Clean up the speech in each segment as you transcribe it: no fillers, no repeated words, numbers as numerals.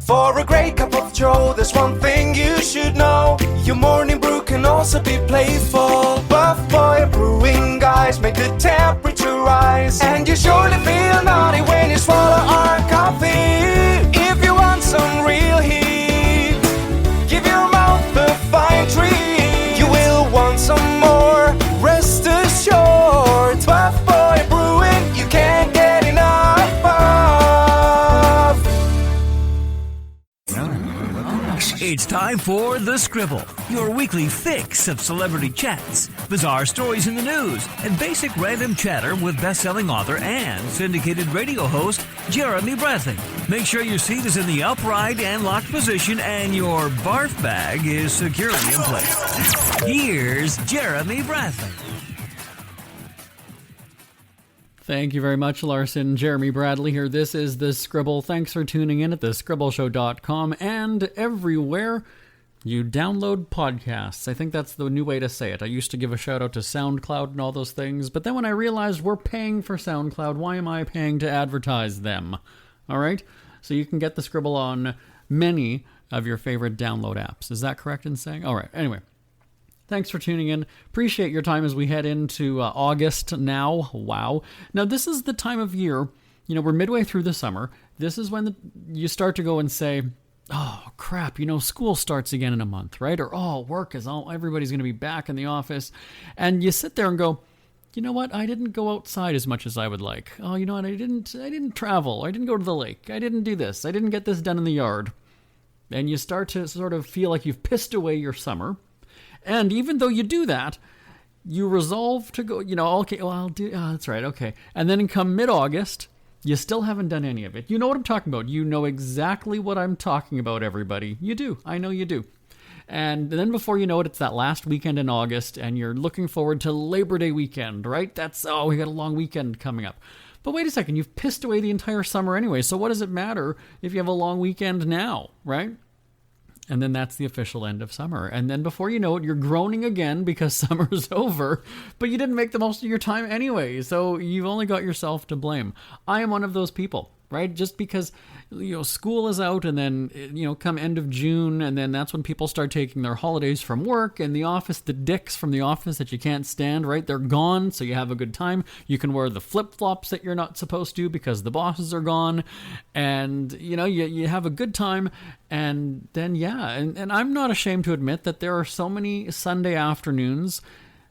For a great cup of joe, there's one thing you should know. Your morning brew can also be playful. Buff Boy Brewing guys make the temperature rise, and you surely feel naughty when you swallow our coffee. If you want some real heat, give your mouth a fine treat. You will want some more, rest assured. Buff Boy Brewing, you can't get enough of. It's time for The Scribble, your weekly fix of celebrity chats, bizarre stories in the news, and basic random chatter with best-selling author and syndicated radio host Jeremy Bradley. Make sure your seat is in the upright and locked position and your barf bag is securely in place. Here's Jeremy Bradley. Thank you very much, Larson. Jeremy Bradley here. This is The Scribble. Thanks for tuning in at thescribbleshow.com and everywhere you download podcasts. I think that's the new way to say it. I used to give a shout out to SoundCloud and all those things, but then when I realized we're paying for SoundCloud, why am I paying to advertise them? All right? So you can get The Scribble on many of your favorite download apps. Is that correct in saying? All right. Anyway. Thanks for tuning in. Appreciate your time as we head into August now. Wow. Now, this is the time of year, we're midway through the summer. This is when you start to go and say, oh, crap, school starts again in a month, right? Or, everybody's going to be back in the office. And you sit there and go, you know what? I didn't go outside as much as I would like. Oh, you know what? I didn't travel. I didn't go to the lake. I didn't do this. I didn't get this done in the yard. And you start to sort of feel like you've pissed away your summer. And even though you do that, you resolve to go, okay, well, I'll do, that's right, okay. And then come mid-August, you still haven't done any of it. You know what I'm talking about. You know exactly what I'm talking about, everybody. You do. I know you do. And then before you know it, it's that last weekend in August, and you're looking forward to Labor Day weekend, right? We got a long weekend coming up. But wait a second, you've pissed away the entire summer anyway, so what does it matter if you have a long weekend now, right? And then that's the official end of summer. And then before you know it, you're groaning again because summer's over, but you didn't make the most of your time anyway. So you've only got yourself to blame. I am one of those people, right? Just because, school is out and then, come end of June, and then that's when people start taking their holidays from work, and the office, the dicks from the office that you can't stand, right? They're gone, so you have a good time. You can wear the flip-flops that you're not supposed to because the bosses are gone, and, you have a good time, and then, and I'm not ashamed to admit that there are so many Sunday afternoons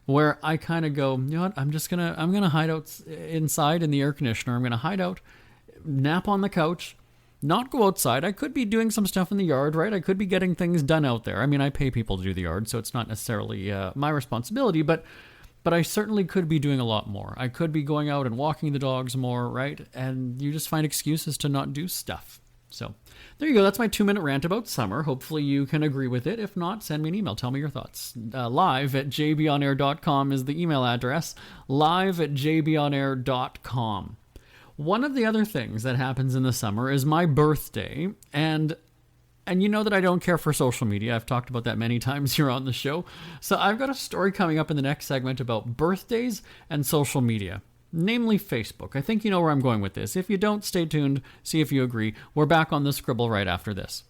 where I kind of go, you know what, I'm going to hide out inside in the air conditioner. I'm going to hide out, nap on the couch, not go outside. I could be doing some stuff in the yard, right? I could be getting things done out there. I mean, I pay people to do the yard, so it's not necessarily my responsibility, but I certainly could be doing a lot more. I could be going out and walking the dogs more, right? And you just find excuses to not do stuff. So there you go. That's my 2-minute rant about summer. Hopefully you can agree with it. If not, send me an email. Tell me your thoughts. live@jbonair.com is the email address. live@jbonair.com. One of the other things that happens in the summer is my birthday, and you know that I don't care for social media. I've talked about that many times here on the show. So I've got a story coming up in the next segment about birthdays and social media, namely Facebook. I think you know where I'm going with this. If you don't, stay tuned, see if you agree. We're back on The Scribble right after this.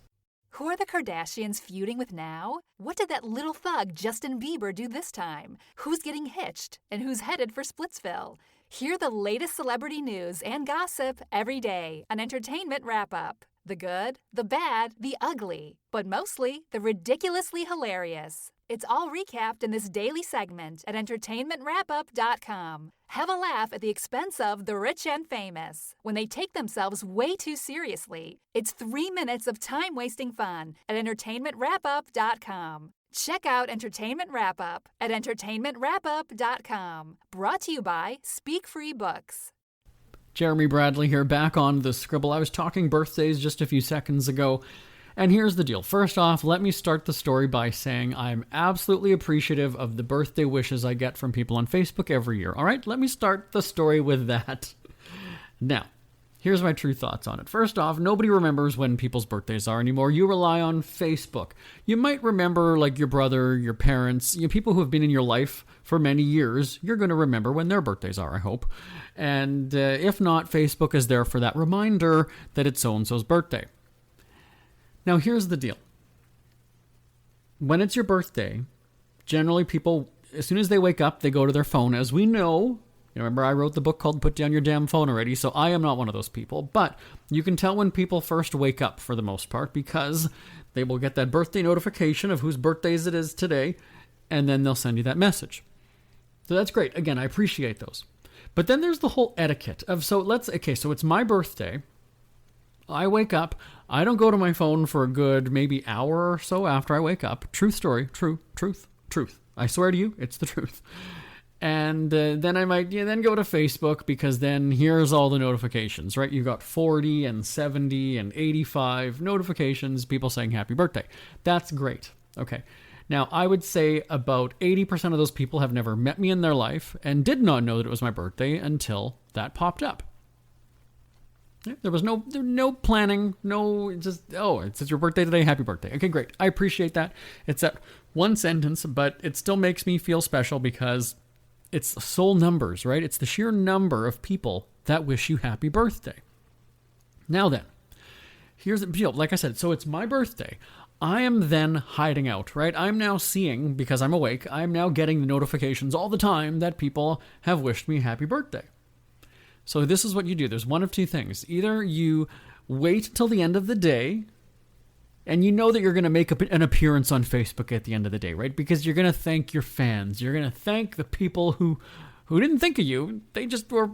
Who are the Kardashians feuding with now? What did that little thug Justin Bieber do this time? Who's getting hitched? And who's headed for Splitsville? Hear the latest celebrity news and gossip every day on Entertainment Wrap-Up. The good, the bad, the ugly, but mostly the ridiculously hilarious. It's all recapped in this daily segment at entertainmentwrapup.com. Have a laugh at the expense of the rich and famous when they take themselves way too seriously. It's 3 minutes of time-wasting fun at entertainmentwrapup.com. Check out Entertainment Wrap-Up at entertainmentwrapup.com. Brought to you by Speak Free Books. Jeremy Bradley here, back on The Scribble. I was talking birthdays just a few seconds ago, and here's the deal. First off, let me start the story by saying I'm absolutely appreciative of the birthday wishes I get from people on Facebook every year. All right, let me start the story with that. Now, here's my true thoughts on it. First off, nobody remembers when people's birthdays are anymore. You rely on Facebook. You might remember, like, your brother, your parents, people who have been in your life for many years. You're going to remember when their birthdays are, I hope. And if not, Facebook is there for that reminder that it's so-and-so's birthday. Now, here's the deal. When it's your birthday, generally people, as soon as they wake up, they go to their phone. As we know, you remember I wrote the book called Put Down Your Damn Phone Already, so I am not one of those people. But you can tell when people first wake up, for the most part, because they will get that birthday notification of whose birthdays it is today, and then they'll send you that message. So that's great. Again, I appreciate those. But then there's the whole etiquette of, so it's my birthday. I wake up. I don't go to my phone for a good maybe hour or so after I wake up. Truth story. Truth. I swear to you, it's the truth. And then I might then go to Facebook, because then here's all the notifications, right? You've got 40 and 70 and 85 notifications, people saying happy birthday. That's great. Okay. Now, I would say about 80% of those people have never met me in their life and did not know that it was my birthday until that popped up. There was no planning, it's your birthday today, happy birthday. Okay, great. I appreciate that. It's that one sentence, but it still makes me feel special because it's soul numbers, right? It's the sheer number of people that wish you happy birthday. Now then, here's the deal. Like I said, so it's my birthday. I am then hiding out, right? I'm now seeing, because I'm awake, I'm now getting the notifications all the time that people have wished me happy birthday. So this is what you do. There's one of two things. Either you wait till the end of the day, and you know that you're going to make an appearance on Facebook at the end of the day, right? Because you're going to thank your fans. You're going to thank the people who didn't think of you. They just were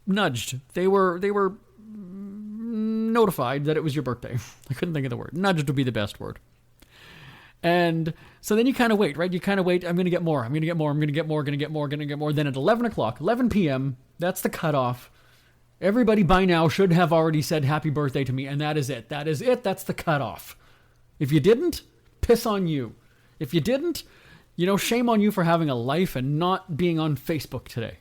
nudged. They were notified that it was your birthday. I couldn't think of the word. Nudged would be the best word. And so then you kind of wait, right? You kind of wait. I'm going to get more. I'm going to get more. I'm going to get more. Going to get more. Going to get more. Then at 11 p.m., that's the cutoff. Everybody by now should have already said happy birthday to me, and that is it. That is it. That's the cutoff. If you didn't, piss on you. If you didn't, shame on you for having a life and not being on Facebook today.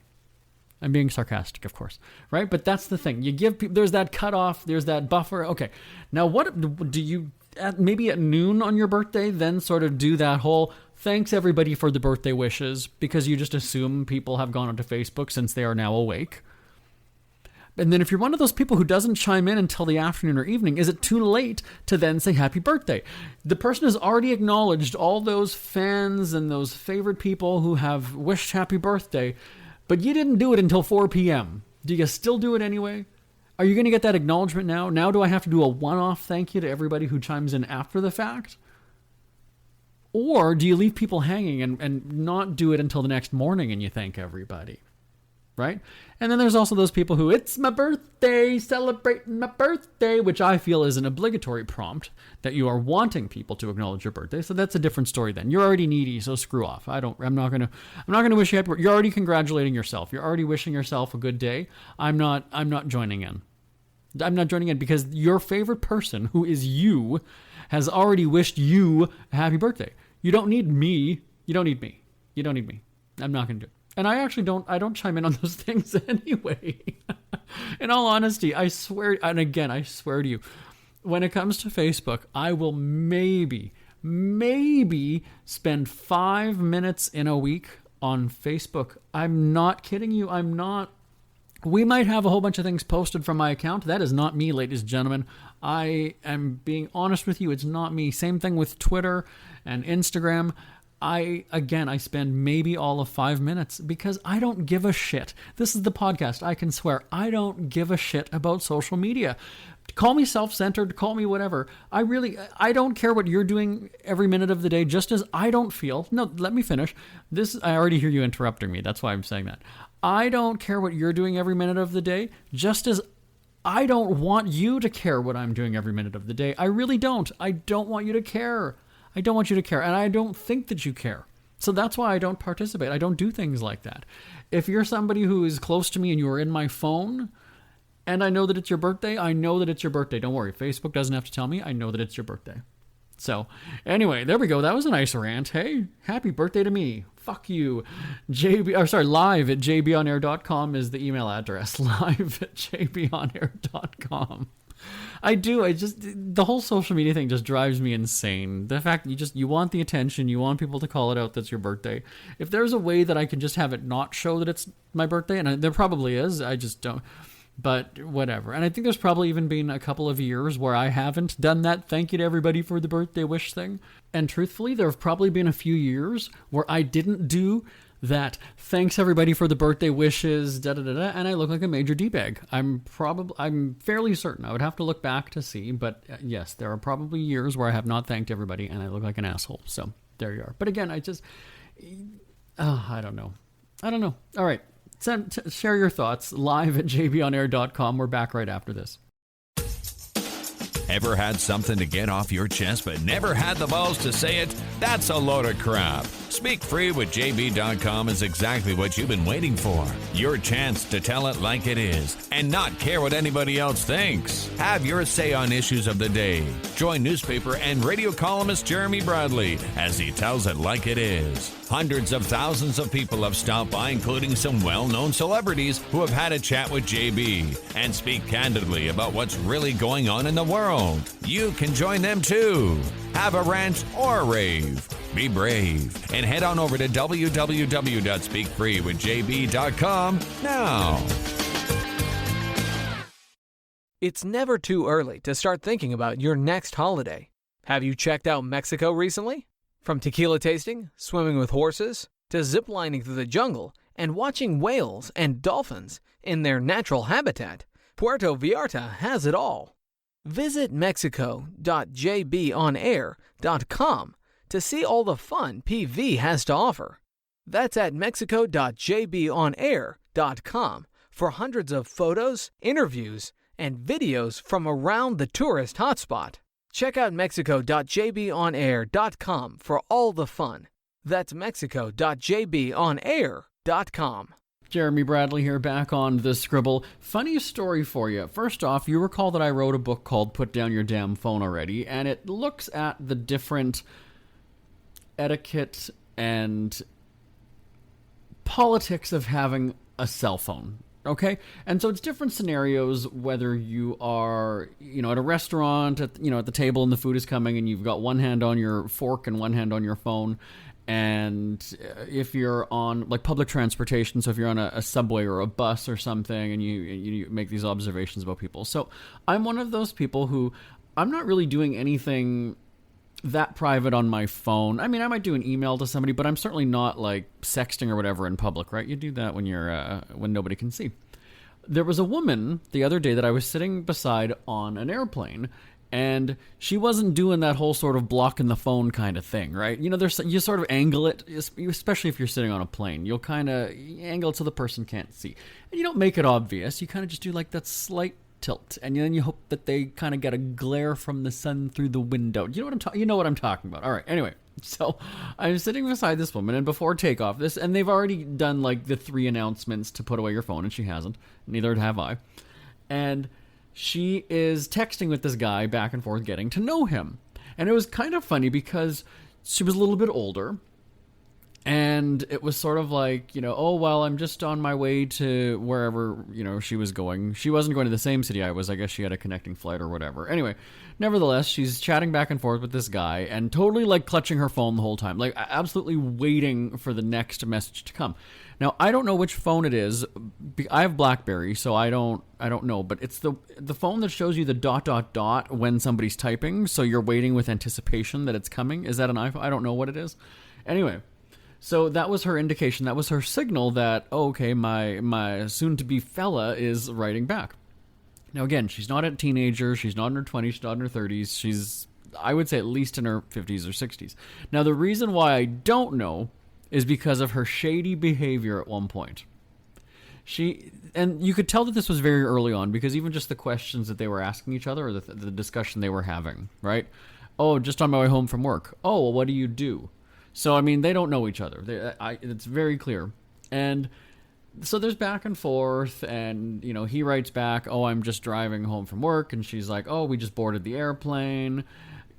I'm being sarcastic, of course, right? But that's the thing. You give people, there's that cutoff, there's that buffer. Okay, now what do you, maybe at noon on your birthday, then sort of do that whole thanks everybody for the birthday wishes, because you just assume people have gone onto Facebook since they are now awake. And then if you're one of those people who doesn't chime in until the afternoon or evening, is it too late to then say happy birthday? The person has already acknowledged all those fans and those favorite people who have wished happy birthday, but you didn't do it until 4 p.m. Do you still do it anyway? Are you going to get that acknowledgement now? Now do I have to do a one-off thank you to everybody who chimes in after the fact? Or do you leave people hanging and not do it until the next morning and you thank everybody? Right? And then there's also those people who, it's my birthday, celebrating my birthday, which I feel is an obligatory prompt that you are wanting people to acknowledge your birthday. So that's a different story then. You're already needy, so screw off. I'm not going to wish you happy birthday. You're already congratulating yourself. You're already wishing yourself a good day. I'm not joining in. I'm not joining in because your favorite person, who is you, has already wished you a happy birthday. You don't need me. You don't need me. You don't need me. I'm not going to do it. And I actually don't chime in on those things anyway. In all honesty, I swear, and again, I swear to you, when it comes to Facebook, I will maybe spend 5 minutes in a week on Facebook. I'm not kidding you. I'm not. We might have a whole bunch of things posted from my account. That is not me, ladies and gentlemen. I am being honest with you. It's not me. Same thing with Twitter and Instagram. I spend maybe all of 5 minutes because I don't give a shit. This is the podcast. I can swear. I don't give a shit about social media. Call me self-centered, call me whatever. I don't care what you're doing every minute of the day, just as I don't feel. No, let me finish. I already hear you interrupting me. That's why I'm saying that. I don't care what you're doing every minute of the day, just as I don't want you to care what I'm doing every minute of the day. I really don't. I don't want you to care. I don't want you to care, and I don't think that you care. So that's why I don't participate. I don't do things like that. If you're somebody who is close to me and you are in my phone, and I know that it's your birthday, I know that it's your birthday. Don't worry. Facebook doesn't have to tell me. I know that it's your birthday. So anyway, there we go. That was a nice rant. Hey, happy birthday to me. Fuck you. Live at jbonair.com is the email address. Live at jbonair.com. The whole social media thing just drives me insane. The fact that you want the attention, you want people to call it out that's your birthday. If there's a way that I can just have it not show that it's my birthday, and there probably is, I just don't. But whatever. And I think there's probably even been a couple of years where I haven't done that thank you to everybody for the birthday wish thing. And truthfully, there have probably been a few years where I didn't do that thanks everybody for the birthday wishes, and I look like a major D-bag. I'm fairly certain. I would have to look back to see, but yes, there are probably years where I have not thanked everybody and I look like an asshole. So there you are. But again, I don't know. All right. Share your thoughts live at jbonair.com. We're back right after this. Ever had something to get off your chest but never had the balls to say it? That's a load of crap. Speak Free with JB.com is exactly what you've been waiting for. Your chance to tell it like it is and not care what anybody else thinks. Have your say on issues of the day. Join newspaper and radio columnist Jeremy Bradley as he tells it like it is. Hundreds of thousands of people have stopped by, including some well-known celebrities who have had a chat with JB and speak candidly about what's really going on in the world. You can join them too. Have a rant or a rave. Be brave and head on over to www.speakfreewithjb.com now. It's never too early to start thinking about your next holiday. Have you checked out Mexico recently? From tequila tasting, swimming with horses, to ziplining through the jungle and watching whales and dolphins in their natural habitat, Puerto Vallarta has it all. Visit mexico.jbonair.com to see all the fun PV has to offer. That's at mexico.jbonair.com for hundreds of photos, interviews, and videos from around the tourist hotspot. Check out mexico.jbonair.com for all the fun. That's mexico.jbonair.com. Jeremy Bradley here, back on the Scribble. Funny story for you. First off, you recall that I wrote a book called Put Down Your Damn Phone Already, and it looks at the different etiquette and politics of having a cell phone. Okay? And so it's different scenarios, whether you are, at a restaurant, at the table and the food is coming and you've got one hand on your fork and one hand on your phone. And if you're on public transportation, so if you're on a subway or a bus or something, and you make these observations about people. So I'm one of those people who, I'm not really doing anything that private on my phone. I mean, I might do an email to somebody, but I'm certainly not sexting or whatever in public, right? You do that when when nobody can see. There was a woman the other day that I was sitting beside on an airplane, and she wasn't doing that whole sort of blocking the phone kind of thing, right? You sort of angle it, especially if you're sitting on a plane. You'll kind of angle it so the person can't see. And you don't make it obvious. You kind of just do that slight tilt, and then you hope that they kind of get a glare from the sun through the window. You know what I'm talking about. All right. Anyway, so I'm sitting beside this woman, and before takeoff, and they've already done the 3 announcements to put away your phone, and she hasn't. Neither have I. And she is texting with this guy back and forth, getting to know him. And it was kind of funny because she was a little bit older. And it was sort of oh, well, I'm just on my way to wherever, she was going. She wasn't going to the same city I was. I guess she had a connecting flight or whatever. Anyway, nevertheless, she's chatting back and forth with this guy and totally clutching her phone the whole time. Absolutely waiting for the next message to come. Now, I don't know which phone it is. I have BlackBerry, so I don't know. But it's the phone that shows you the ... when somebody's typing. So you're waiting with anticipation that it's coming. Is that an iPhone? I don't know what it is. Anyway. So that was her indication. That was her signal that, okay, my soon-to-be fella is writing back. Now, again, she's not a teenager. She's not in her 20s. She's not in her 30s. She's, I would say, at least in her 50s or 60s. Now, the reason why I don't know is because of her shady behavior at one point. And you could tell that this was very early on, because even just the questions that they were asking each other, or the discussion they were having, right? Oh, just on my way home from work. Oh, well, what do you do? So, I mean, they don't know each other. It's very clear. And so there's back and forth, and, he writes back, oh, I'm just driving home from work. And she's like, oh, we just boarded the airplane.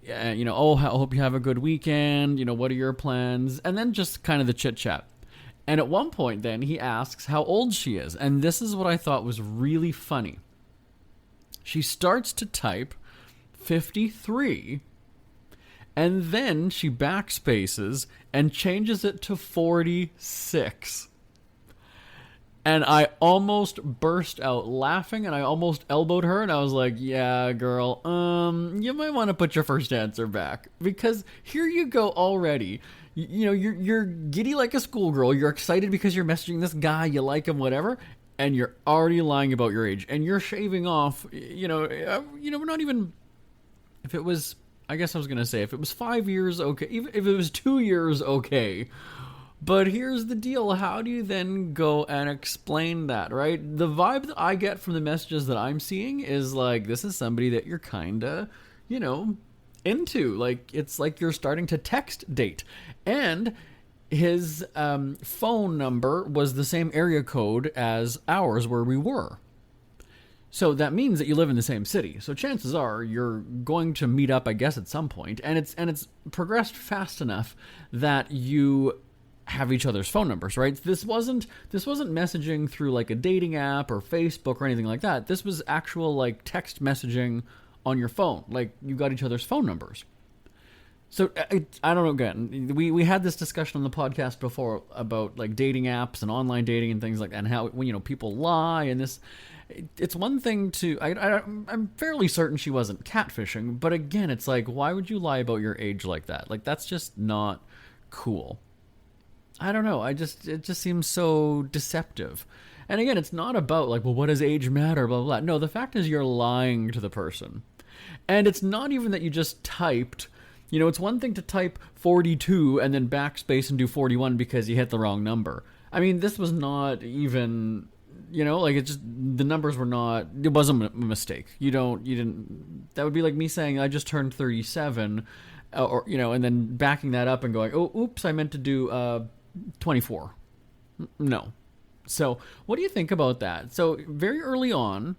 And, oh, I hope you have a good weekend. What are your plans? And then just kind of the chit-chat. And at one point, then, he asks how old she is. And this is what I thought was really funny. She starts to type 53, and then she backspaces and changes it to 46. And I almost burst out laughing, and I almost elbowed her, and I was like, yeah, girl, you might want to put your first answer back. Because here you go already. You know, you're giddy like a schoolgirl. You're excited because you're messaging this guy, you like him, whatever, and you're already lying about your age. And you're shaving off, we're not even... If it was... I guess I was going to say, if it was 5 years, okay. Even if it was 2 years, okay. But here's the deal. How do you then go and explain that, right? The vibe that I get from the messages that I'm seeing is like, this is somebody that you're kind of, into. Like, it's like you're starting to text date. And his phone number was the same area code as ours where we were. So that means that you live in the same city. So chances are you're going to meet up, I guess, at some point. And it's progressed fast enough that you have each other's phone numbers, right? This wasn't messaging through like a dating app or Facebook or anything like that. This was actual like text messaging on your phone. Like you got each other's phone numbers. So I don't know, again, we had this discussion on the podcast before about like dating apps and online dating and things like that, and how people lie and this. It's one thing to... I'm fairly certain she wasn't catfishing, but again, it's like, why would you lie about your age like that? Like, that's just not cool. I don't know. It just seems so deceptive. And again, it's not about like, well, what does age matter, blah, blah, blah. No, the fact is you're lying to the person. And it's not even that you just typed... it's one thing to type 42 and then backspace and do 41 because you hit the wrong number. I mean, this was not even... the numbers were not, it wasn't a mistake. You didn't, that would be like me saying, I just turned 37, and then backing that up and going, oh, oops, I meant to do 24. No. So what do you think about that? So very early on,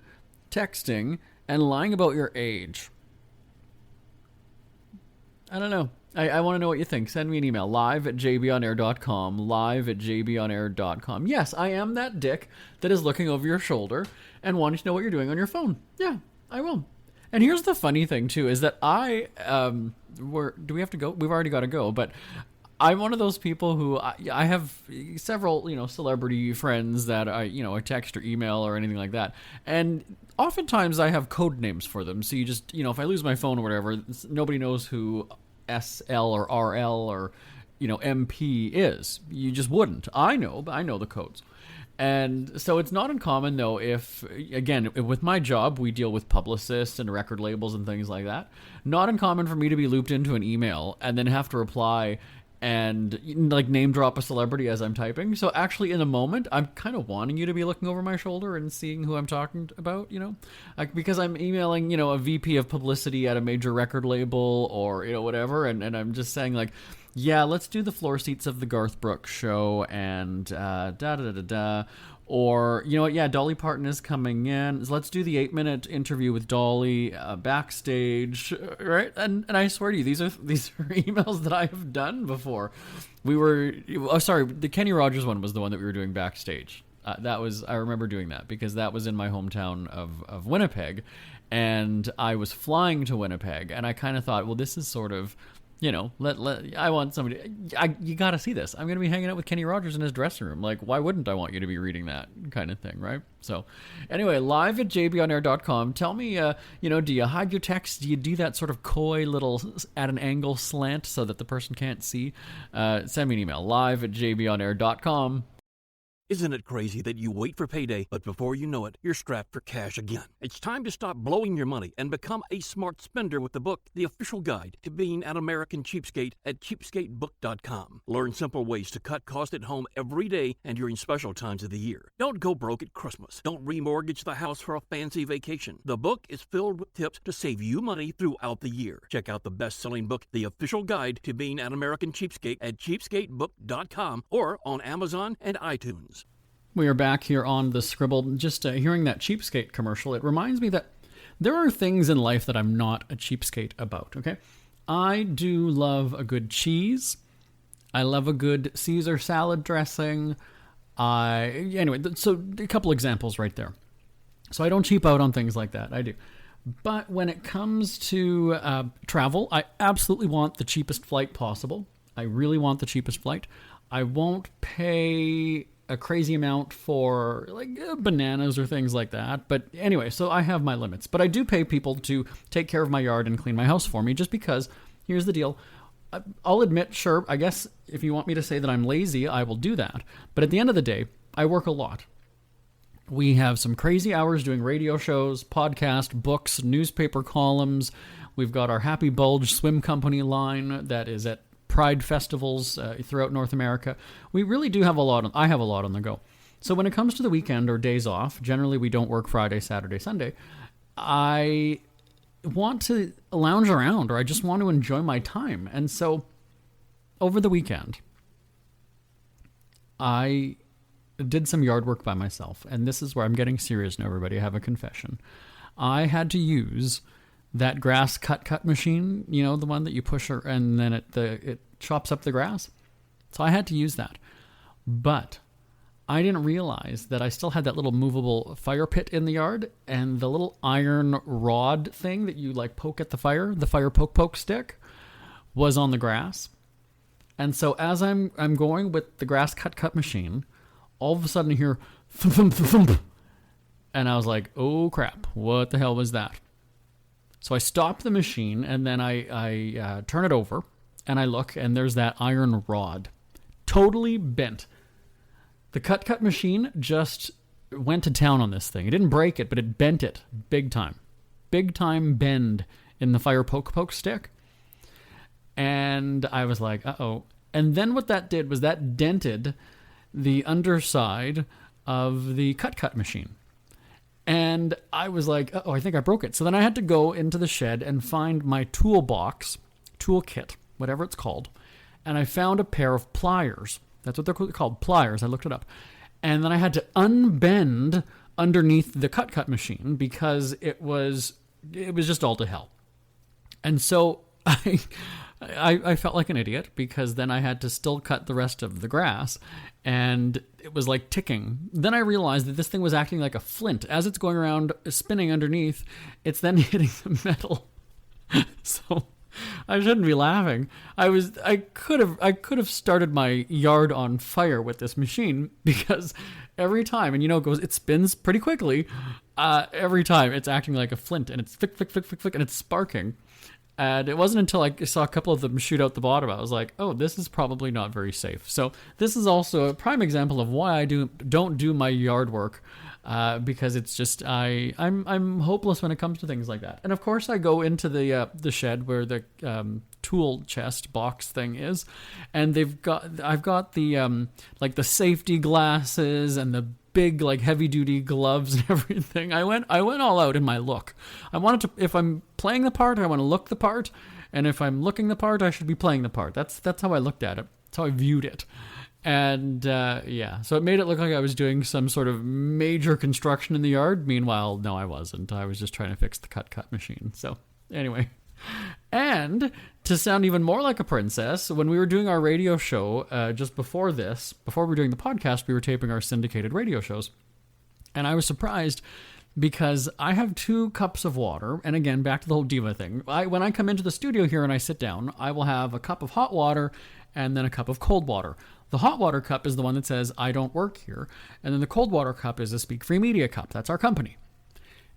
texting and lying about your age. I don't know. I want to know what you think. Send me an email, live@jbonair.com, live@jbonair.com. Yes, I am that dick that is looking over your shoulder and wanting to know what you're doing on your phone. Yeah, I will. And here's the funny thing, too, is that do we have to go? We've already got to go, but I'm one of those people who, I have several, celebrity friends that I text or email or anything like that. And oftentimes I have code names for them. So you just, if I lose my phone or whatever, nobody knows who SL or RL or MP is. You just wouldn't. I know the codes. And so it's not uncommon though if, again, with my job we deal with publicists and record labels and things like that. Not uncommon for me to be looped into an email and then have to reply and like name drop a celebrity as I'm typing. So actually in the moment, I'm kind of wanting you to be looking over my shoulder and seeing who I'm talking about, because I'm emailing, a VP of publicity at a major record label or, whatever. And I'm just saying like, yeah, let's do the floor seats of the Garth Brooks show and da-da-da-da-da. Or, yeah, Dolly Parton is coming in. So let's do the 8-minute interview with Dolly backstage, right? And I swear to you, these are emails that I have done before. The Kenny Rogers one was the one that we were doing backstage. I remember doing that because that was in my hometown of Winnipeg, and I was flying to Winnipeg, and I kind of thought, well, this is sort of... I want somebody. You got to see this. I'm going to be hanging out with Kenny Rogers in his dressing room. Like, why wouldn't I want you to be reading that kind of thing, right? So, anyway, live@jbonair.com. Tell me, do you hide your text? Do you do that sort of coy little at an angle slant so that the person can't see? Send me an email, live@jbonair.com. Isn't it crazy that you wait for payday, but before you know it, you're strapped for cash again? It's time to stop blowing your money and become a smart spender with the book, The Official Guide to Being an American Cheapskate at cheapskatebook.com. Learn simple ways to cut costs at home every day and during special times of the year. Don't go broke at Christmas. Don't remortgage the house for a fancy vacation. The book is filled with tips to save you money throughout the year. Check out the best-selling book, The Official Guide to Being an American Cheapskate at cheapskatebook.com or on Amazon and iTunes. We are back here on the Scribble. Just hearing that cheapskate commercial, it reminds me that there are things in life that I'm not a cheapskate about, okay? I do love a good cheese. I love a good Caesar salad dressing. Anyway, so a couple examples right there. So I don't cheap out on things like that. I do. But when it comes to travel, I absolutely want the cheapest flight possible. I really want the cheapest flight. I won't pay a crazy amount for like bananas or things like that. But anyway, so I have my limits. But I do pay people to take care of my yard and clean my house for me, just because, here's the deal. I'll admit, sure, I guess if you want me to say that I'm lazy, I will do that. But at the end of the day, I work a lot. We have some crazy hours doing radio shows, podcast, books, newspaper columns. We've got our Happy Bulge swim company line that is at Pride festivals throughout North America. We really do have I have a lot on the go. So when it comes to the weekend or days off, generally we don't work Friday, Saturday, Sunday. I want to lounge around, or I just want to enjoy my time. And so over the weekend, I did some yard work by myself. And this is where I'm getting serious now, everybody. I have a confession. I had to use that grass cut machine, you know, the one that you push and then it chops up the grass. So I had to use that. But I didn't realize that I still had that little movable fire pit in the yard, and the little iron rod thing that you like poke at the fire poke stick, was on the grass. And so as I'm going with the grass cut machine, all of a sudden I hear thump, thump, thump, thump. And I was like, oh crap, what the hell was that? So I stop the machine, and then I turn it over, and I look, and there's that iron rod, totally bent. The cut machine just went to town on this thing. It didn't break it, but it bent it big time. Big time bend in the fire poke stick. And I was like, uh-oh. And then what that did was that dented the underside of the cut machine. And I was like, I think I broke it. So then I had to go into the shed and find my toolbox, toolkit, whatever it's called. And I found a pair of pliers. That's what they're called, pliers. I looked it up. And then I had to unbend underneath the cut machine because it was just all to hell. And so I felt like an idiot, because then I had to still cut the rest of the grass, and it was like ticking. Then I realized that this thing was acting like a flint. As it's going around spinning underneath, it's then hitting the metal. So I shouldn't be laughing. I could have started my yard on fire with this machine, because every time, and it spins pretty quickly. Every time it's acting like a flint, and it's flick, flick, flick, flick, flick, and it's sparking. And it wasn't until I saw a couple of them shoot out the bottom, I was like, oh, this is probably not very safe. So this is also a prime example of why I don't do my yard work, because it's just I'm hopeless when it comes to things like that. And of course, I go into the shed where the tool chest box thing is, and I've got the like the safety glasses and the big like heavy duty gloves and everything. I went all out in my look. I wanted to, if I'm playing the part, I want to look the part, and if I'm looking the part, I should be playing the part. That's how I looked at it. That's how I viewed it. And so it made it look like I was doing some sort of major construction in the yard. Meanwhile, no, I wasn't. I was just trying to fix the cut machine. So anyway, and to sound even more like a princess, when we were doing our radio show just before we were doing the podcast, we were taping our syndicated radio shows. And I was surprised because I have 2 cups of water. And again, back to the whole diva thing. When I come into the studio here and I sit down, I will have a cup of hot water and then a cup of cold water. The hot water cup is the one that says, I don't work here. And then the cold water cup is a Speak Free Media cup. That's our company.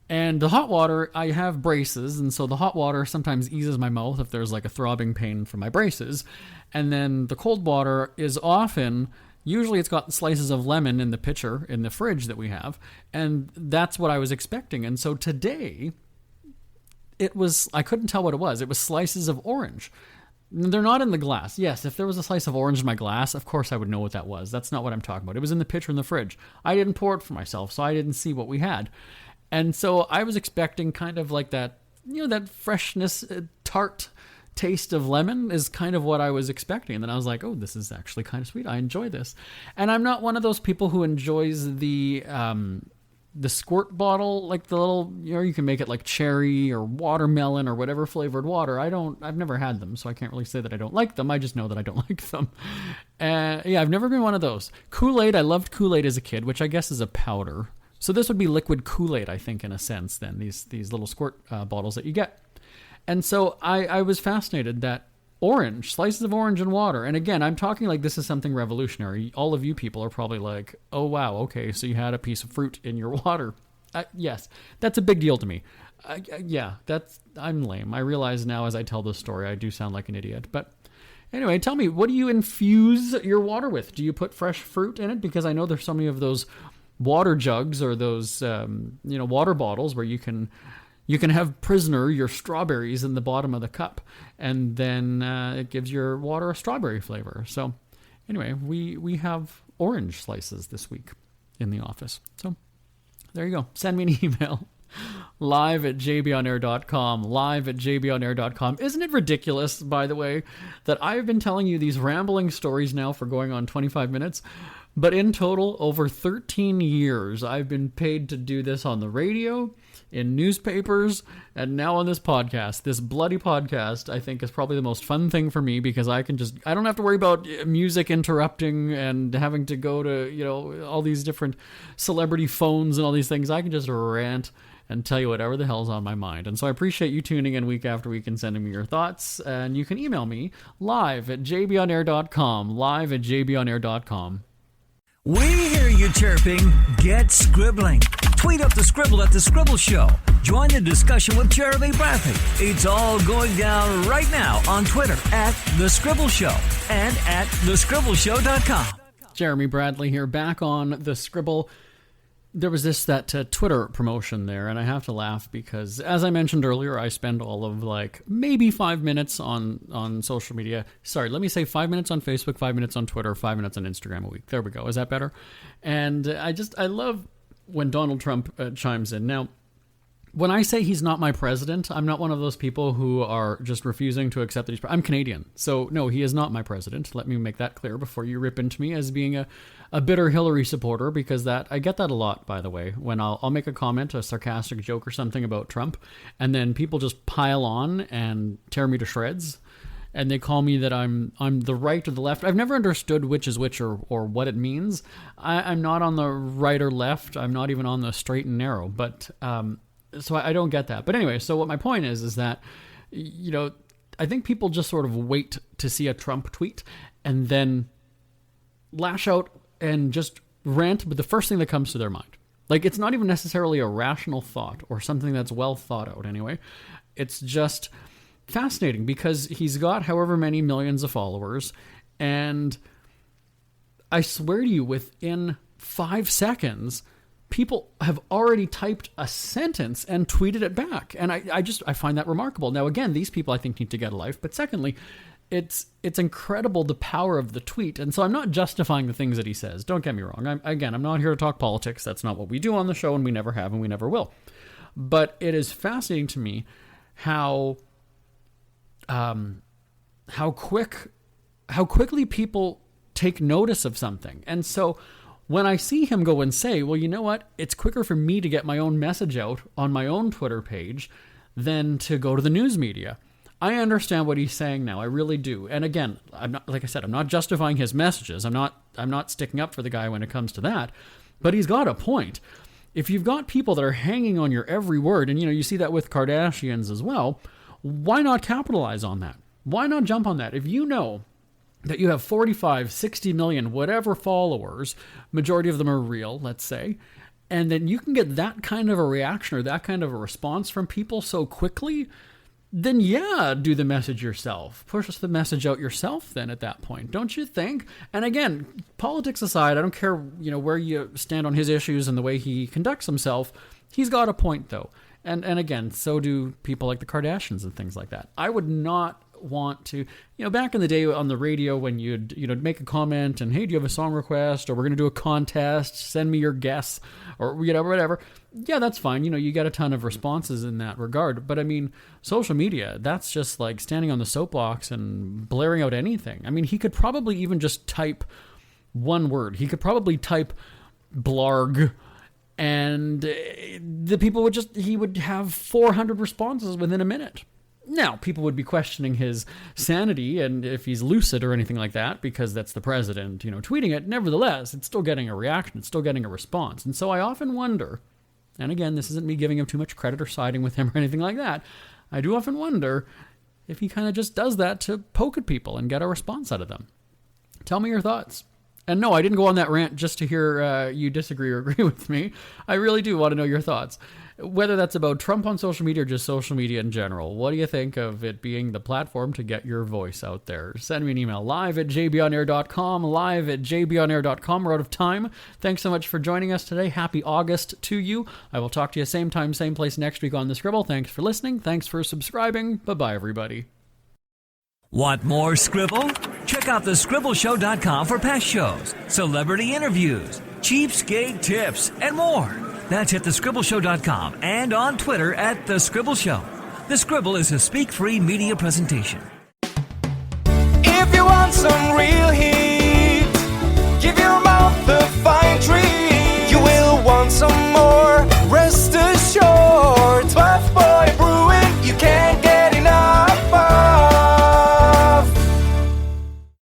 And the hot water, I have braces, and so the hot water sometimes eases my mouth if there's like a throbbing pain from my braces. And then the cold water is usually it's got slices of lemon in the pitcher in the fridge that we have, and that's what I was expecting. And so today, I couldn't tell what it was. It was slices of orange. They're not in the glass. Yes, if there was a slice of orange in my glass, of course I would know what that was. That's not what I'm talking about. It was in the pitcher in the fridge. I didn't pour it for myself, so I didn't see what we had. And so I was expecting kind of like that, that freshness, tart taste of lemon is kind of what I was expecting. And then I was like, oh, this is actually kind of sweet. I enjoy this. And I'm not one of those people who enjoys the squirt bottle, like the little, you can make it like cherry or watermelon or whatever flavored water. I've never had them, so I can't really say that I don't like them. I just know that I don't like them. I've never been one of those. Kool-Aid, I loved Kool-Aid as a kid, which I guess is a powder. So this would be liquid Kool-Aid, I think, in a sense, then, these little squirt bottles that you get. And so I was fascinated that orange, slices of orange in water. And again, I'm talking like this is something revolutionary. All of you people are probably like, oh wow, okay, so you had a piece of fruit in your water. Yes, that's a big deal to me. I'm lame. I realize now as I tell this story, I do sound like an idiot. But anyway, tell me, what do you infuse your water with? Do you put fresh fruit in it? Because I know there's so many of those water jugs or those, water bottles where you can have prisoner your strawberries in the bottom of the cup, and then it gives your water a strawberry flavor. So anyway, we have orange slices this week in the office. So there you go. Send me an email. live@jbonair.com, live@jbonair.com. Isn't it ridiculous, by the way, that I've been telling you these rambling stories now for going on 25 minutes, but in total, over 13 years, I've been paid to do this on the radio, in newspapers, and now on this podcast. This bloody podcast, I think, is probably the most fun thing for me because I don't have to worry about music interrupting and having to go to, all these different celebrity phones and all these things. I can just rant and tell you whatever the hell's on my mind. And so I appreciate you tuning in week after week and sending me your thoughts. And you can email me live@jbonair.com, live@jbonair.com. We hear you chirping. Get scribbling. Tweet up the Scribble at The Scribble Show. Join the discussion with Jeremy Bradley. It's all going down right now on Twitter @The Scribble Show and @thescribbleshow.com. Jeremy Bradley here, back on The Scribble. There was that Twitter promotion there, and I have to laugh because, as I mentioned earlier, I spend all of maybe 5 minutes on social media. Sorry, let me say 5 minutes on Facebook, 5 minutes on Twitter, 5 minutes on Instagram a week. There we go. Is that better? And I love when Donald Trump chimes in. Now, when I say he's not my president, I'm not one of those people who are just refusing to accept that he's I'm Canadian. So, no, he is not my president. Let me make that clear before you rip into me as being a bitter Hillary supporter, because I get that a lot, by the way, when I'll make a comment, a sarcastic joke or something about Trump, and then people just pile on and tear me to shreds. And they call me that I'm the right or the left. I've never understood which is which or what it means. I'm not on the right or left. I'm not even on the straight and narrow. But so I don't get that. But anyway, so what my point is that, I think people just sort of wait to see a Trump tweet and then lash out and just rant with the first thing that comes to their mind. Like, it's not even necessarily a rational thought or something that's well thought out anyway. It's just fascinating because he's got however many millions of followers, and I swear to you, within 5 seconds, people have already typed a sentence and tweeted it back. And I find that remarkable. Now, again, these people I think need to get a life. But secondly, it's incredible the power of the tweet. And so I'm not justifying the things that he says. Don't get me wrong. I'm not here to talk politics. That's not what we do on the show, and we never have and we never will. But it is fascinating to me how quickly people take notice of something. And so when I see him go and say, well, you know what? It's quicker for me to get my own message out on my own Twitter page than to go to the news media. I understand what he's saying now. I really do. And again, I'm not justifying his messages. I'm not sticking up for the guy when it comes to that. But he's got a point. If you've got people that are hanging on your every word, and you see that with Kardashians as well, why not capitalize on that? Why not jump on that? If you know that you have 45, 60 million, whatever followers, majority of them are real, let's say, and then you can get that kind of a reaction or that kind of a response from people so quickly, then do the message yourself. Push the message out yourself then at that point, don't you think? And again, politics aside, I don't care, where you stand on his issues and the way he conducts himself. He's got a point though. And again, so do people like the Kardashians and things like that. I would not want to, back in the day on the radio when you'd make a comment and, hey, do you have a song request, or we're going to do a contest, send me your guess, or whatever. Yeah, that's fine. You get a ton of responses in that regard. But I mean, social media, that's just like standing on the soapbox and blaring out anything. I mean, he could probably even just type one word. He could probably type blarg, and the people he would have 400 responses within a minute. Now, people would be questioning his sanity and if he's lucid or anything like that, because that's the president, tweeting it. Nevertheless, it's still getting a reaction. It's still getting a response. And so I often wonder, and again, this isn't me giving him too much credit or siding with him or anything like that. I do often wonder, if he kind of just does that to poke at people and get a response out of them. Tell me your thoughts. And no, I didn't go on that rant just to hear you disagree or agree with me. I really do want to know your thoughts. Whether that's about Trump on social media or just social media in general. What do you think of it being the platform to get your voice out there? Send me an email, live@jbonair.com, live@jbonair.com. We're out of time. Thanks so much for joining us today. Happy August to you. I will talk to you same time, same place next week on The Scribble. Thanks for listening. Thanks for subscribing. Bye-bye, everybody. Want more Scribble? Check out thescribbleshow.com for past shows, celebrity interviews, cheapskate tips, and more. That's at thescribbleshow.com and on Twitter at The Scribble Show. The Scribble is a speak-free media presentation. If you want some real heat